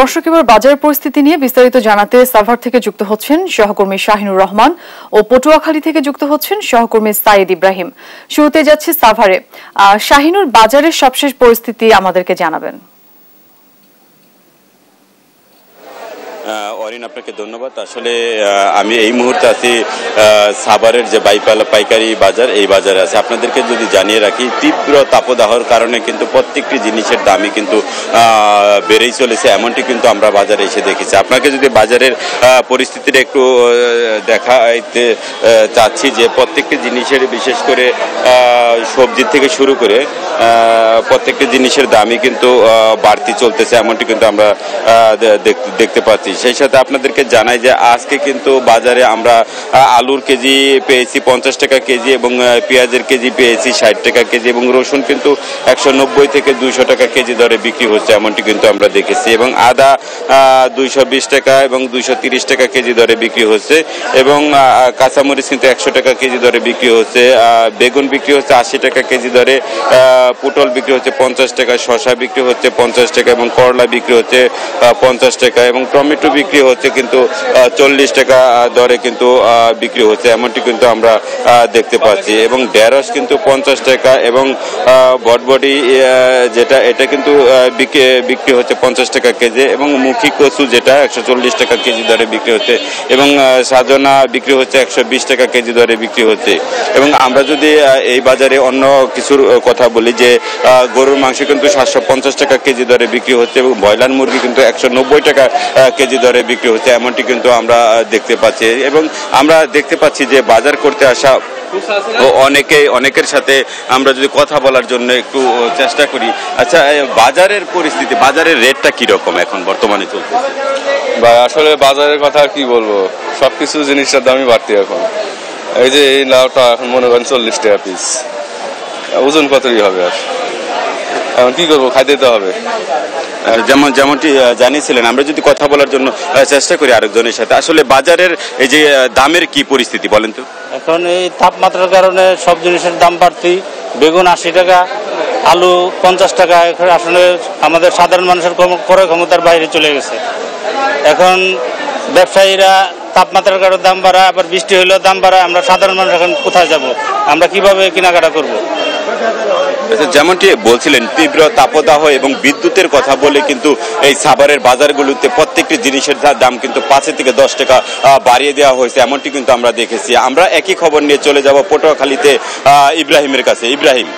দর্শক এবার বাজার পরিস্থিতি নিয়ে বিস্তারিত জানাতে সাভার থেকে যুক্ত হচ্ছেন সহকর্মী শাহিনুর রহমান ও পটুয়াখালী থেকে যুক্ত হচ্ছেন সহকর্মী সাইদ ইব্রাহিম। শুরুতে যাচ্ছে সাভারে। শাহিনুর, বাজারের সবশেষ পরিস্থিতি আমাদেরকে জানাবেন। অরিন, আপনাকে ধন্যবাদ। আসলে আমি এই মুহূর্তে আছি সাভারের যে পাইকারি বাজার, এই বাজারে আছে। আপনাদেরকে যদি জানিয়ে রাখি, তীব্র তাপদাহর কারণে কিন্তু প্রত্যেকটি জিনিসের দামই কিন্তু বেড়েই চলেছে, এমনটি কিন্তু আমরা বাজারে এসে দেখেছি। আপনাকে যদি বাজারের পরিস্থিতিটা একটু দেখাইতে চাচ্ছি যে প্রত্যেকটি জিনিসের, বিশেষ করে সবজি থেকে শুরু করে প্রত্যেকটি জিনিসের দামই কিন্তু বাড়তি চলতেছে, এমনটি কিন্তু আমরা দেখতে পাচ্ছি। সেই সাথে আপনাদেরকে জানাই যে আজকে কিন্তু বাজারে আমরা আলুর কেজি পেয়েছি 50 টাকা কেজি এবং পেঁয়াজের কেজি পেয়েছি 60 টাকা কেজি এবং রসুন কিন্তু 190 থেকে 200 টাকা কেজি দরে বিক্রি হচ্ছে, এমনটি কিন্তু আমরা দেখেছি। এবং আদা 220 টাকা এবং 230 টাকা কেজি দরে বিক্রি হচ্ছে এবং কাঁচামরিচ কিন্তু 100 টাকা কেজি দরে বিক্রি হচ্ছে। বেগুন বিক্রি হচ্ছে 80 টাকা কেজি দরে, পটল বিক্রি হচ্ছে 50 টাকা, শসা বিক্রি হচ্ছে 50 টাকা এবং করলা বিক্রি হচ্ছে 50 টাকা এবং টমেটো বিক্রি হচ্ছে কিন্তু 40 টাকা দরে কিন্তু বিক্রি হচ্ছে, এমনটি কিন্তু আমরা দেখতে পাচ্ছি। এবং ঢেঁড়স কিন্তু 50 টাকা এবং বটবটি যেটা, এটা কিন্তু বিক্রি হচ্ছে 50 টাকা কেজি এবং মুখী কচু যেটা 140 টাকা কেজি দরে বিক্রি হচ্ছে এবং সাজনা বিক্রি হচ্ছে 120 টাকা কেজি দরে বিক্রি হচ্ছে। এবং আমরা যদি এই বাজারে অন্য কিছুর কথা বলি, যে গরুর মাংস কিন্তু 750 টাকা কেজি দরে বিক্রি হচ্ছে এবং ব্রয়লার মুরগি কিন্তু 190 টাকা কেজি দরে বিক্রি হচ্ছে, এমনটি কিন্তু আমরা দেখতে পাচ্ছি। এবং আমরা দেখতে পাচ্ছি যে বাজার করতে আসা অনেকের সাথে আমরা যদি কথা বলার জন্য একটু চেষ্টা করি। আচ্ছা, বাজারের পরিস্থিতি, বাজারের রেটটা কিরকম এখন বর্তমানে চলতেছে? আসলে বাজারের কথা কি বলবো, সবকিছু জিনিসের দামই বাড়তি এখন। এই যে এই লাউটা এখন মনে করেন 40 টাকা পিস, ওজন কতই হবে, আর এখন কি করবো, খাইতে তো হবে। যেমনটি জানিয়েছিলেন, আমরা যদি কথা বলার জন্য চেষ্টা করি আরেকজনের সাথে, আসলে বাজারের এই যে দামের কি পরিস্থিতি বলেন তো? এখন এই তাপমাত্রার কারণে সব জিনিসের দাম বাড়তি। বেগুন 80 টাকা, আলু 50 টাকা। আসলে আমাদের সাধারণ মানুষের ক্রয় ক্ষমতার বাইরে চলে গেছে। এখন ব্যবসায়ীরা তাপমাত্রার কারণে দাম বাড়ায়, আবার বৃষ্টি হলেও দাম বাড়ায়। আমরা সাধারণ মানুষ এখন কোথায় যাব, আমরা কিভাবে কেনাকাটা করব? যেমনটি বলছিলেন, তীব্র তাপদাহ এবং বিদ্যুতের কথা বলে কিন্তু এই সাভারের বাজারগুলোতে প্রত্যেকটি জিনিসের দাম কিন্তু 5 থেকে 10 টাকা বাড়িয়ে দেওয়া হয়েছে, এমনটি কিন্তু আমরা দেখেছি। আমরা একই খবর নিয়ে চলে যাব পটুয়াখালীতে ইব্রাহিমের কাছে। ইব্রাহিম,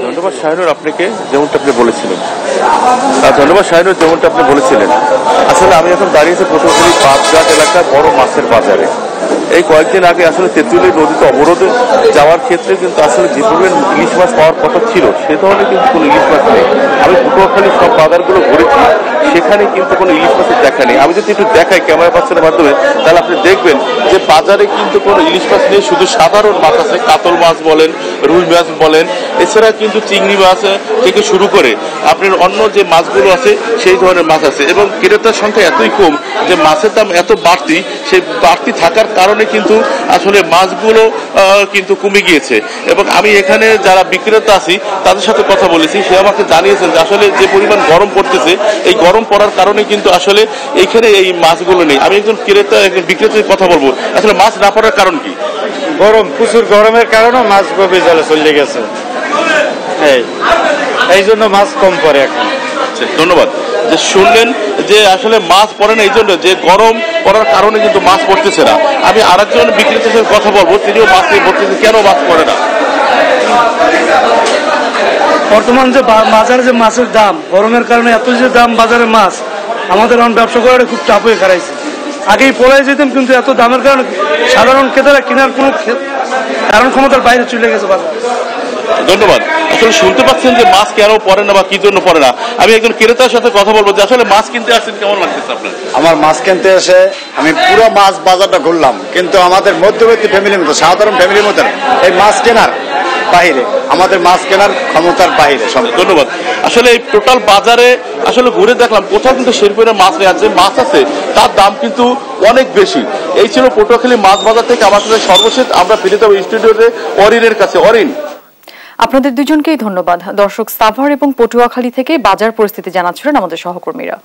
ধন্যবাদ শাহিনুর, আপনাকে যেমনটা আপনি বলেছিলেন। আসলে আমি এখন দাঁড়িয়েছি পটুয়াখালী পাঁচঘাট এলাকার বড় মাছের বাজারে। এই কয়েকদিন আগে আসলে তেঁতুলিয়া নদীতে অবরোধে যাওয়ার ক্ষেত্রে কিন্তু আসলে যে পরিমাণ ইলিশ মাছ পাওয়ার কথা ছিল, সে ধরনের কিন্তু কোনো ইলিশ মাছ নেই। আমি পটুয়াখালীর সব বাজারগুলো ঘুরেছি, সেখানে কিন্তু কোনো ইলিশ মাছের দেখা নেই। আমি যদি একটু দেখাই ক্যামেরা পার্সনের মাধ্যমে, তাহলে আপনি দেখবেন যে বাজারে কিন্তু কোনো ইলিশ মাছ নেই, শুধু সাধারণ মাছ আছে। কাতল মাছ বলেন, রুই মাছ বলেন, এছাড়া কিন্তু চিংড়ি মাছ থেকে শুরু করে আপনার অন্য যে মাছগুলো আছে সেই ধরনের মাছ আছে। এবং ক্রেতার সংখ্যা এতই কম যে মাছের দাম এত বাড়তি, সেই বাড়তি থাকার কারণে কিন্তু আসলে মাছগুলো কিন্তু কমে গিয়েছে। এবং আমি এখানে যারা বিক্রেতা আছি তাদের সাথে কথা বলেছি, সে আমাকে জানিয়েছেন যে আসলে যে পরিমাণ গরম পড়তেছে, এই গরম পড়ার কারণে কিন্তু আসলে এইখানে এই মাছগুলো নেই। আমি একজন বিক্রেতার কথা বলবো, আসলে মাছ না পড়ার কারণ কি? গরম, প্রচুর গরমের কারণে মাছ গভীর জলে চলে গেছে, এই জন্য মাছ কম পড়ে এখন। ধন্যবাদ। যে শুনলেন যে আসলে মাছ পড়ে না, এই জন্য যে গরম পড়ার কারণে কিন্তু মাছ পড়তেছে না। আমি আরেকজন বিক্রেতার সাথে কথা বলবো, তিনিও মাছ নিয়ে বলতেছে কেন মাছ পড়ে না। বর্তমান যে বাজারে যে মাছের দাম, গরমের কারণে এত যে দাম বাজারে মাছ, আমাদের এখন ব্যবসা করাটা খুব চাপ হয়ে খারাইছে। আগেই পড়াই যেতাম, কিন্তু এত দামের কারণে সাধারণ ক্রেতারা কেনার কোনো কারণ ক্ষমতার বাইরে চলে গেছে বাজার। ধন্যবাদ। আসলে শুনতে পাচ্ছেন যে মাছ কেন পড়ে না বা কি জন্য পড়ে না। আমি একজন ক্রেতার সাথে কথা বলবো যে আসলে মাছ কিনতে আসছেন, কেমন লাগতেছে আপনার? আমার মাছ কিনতে এসে আমি পুরো মাছ বাজারটা ঘুরলাম, কিন্তু আমাদের মধ্যবর্তী ফ্যামিলির মতো, সাধারণ ফ্যামিলির মতো এই মাছ কেনার বাহিরে, আমাদের মাছ কেনার ক্ষমতার বাহিরে। ধন্যবাদ। আসলে এই টোটাল বাজারে আসলে ঘুরে দেখলাম, কোথাও কিন্তু শেরপুরে মাছ নেই, যে মাছ আছে তার দাম কিন্তু অনেক বেশি। এই ছিল পটুয়াখালী মাছ বাজার থেকে আমার সাথে সর্বশেষ। আমরা ফিরে যাবো স্টুডিওতে অরিনের কাছে। অরিন, আপনাদের দুজনকেই ধন্যবাদ। দর্শক, সাভার এবং পটুয়াখালী থেকে বাজার পরিস্থিতি জানাচ্ছিলেন আমাদের সহকর্মীরা।